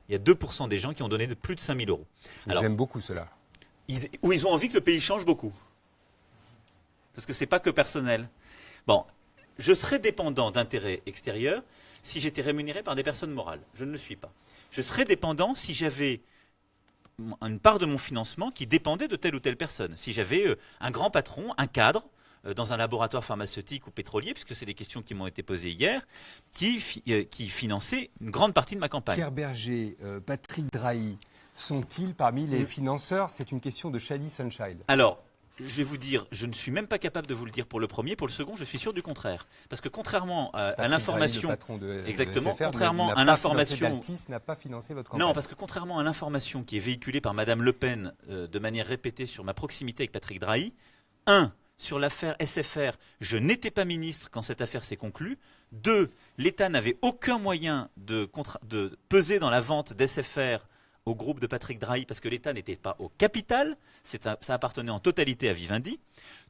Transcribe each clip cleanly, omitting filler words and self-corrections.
Il y a 2% des gens qui ont donné de plus de 5 000 euros. Ils aiment beaucoup cela. Ou ils ont envie que le pays change beaucoup. Parce que ce n'est pas que personnel. Bon, je serais dépendant d'intérêts extérieurs si j'étais rémunéré par des personnes morales. Je ne le suis pas. Je serais dépendant si j'avais une part de mon financement qui dépendait de telle ou telle personne. Si j'avais un grand patron, un cadre, dans un laboratoire pharmaceutique ou pétrolier, puisque c'est des questions qui m'ont été posées hier, qui finançait une grande partie de ma campagne. Pierre Berger, Patrick Drahi, sont-ils parmi les financeurs? C'est une question de Shally Sunshine. Alors, je vais vous dire, je ne suis même pas capable de vous le dire pour le premier. Pour le second, je suis sûr du contraire. Parce que contrairement à l'information... Exactement, contrairement à l'information... n'a pas financé votre campagne. Non, parce que contrairement à l'information qui est véhiculée par Madame Le Pen de manière répétée sur ma proximité avec Patrick Drahi, sur l'affaire SFR, je n'étais pas ministre quand cette affaire s'est conclue. 2, l'État n'avait aucun moyen de peser dans la vente d'SFR au groupe de Patrick Drahi parce que l'État n'était pas au capital, ça appartenait en totalité à Vivendi.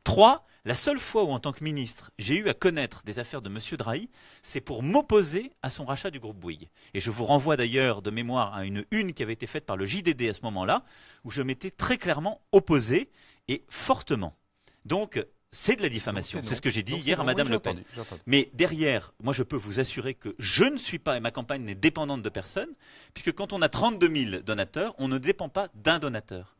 3, la seule fois où en tant que ministre j'ai eu à connaître des affaires de M. Drahi, c'est pour m'opposer à son rachat du groupe Bouygues. Et je vous renvoie d'ailleurs de mémoire à une qui avait été faite par le JDD à ce moment-là, où je m'étais très clairement opposé et fortement. Donc, c'est de la diffamation. C'est ce que j'ai dit hier à Madame Le Pen. Mais derrière, moi je peux vous assurer que je ne suis pas, et ma campagne n'est dépendante de personne, puisque quand on a 32 000 donateurs, on ne dépend pas d'un donateur.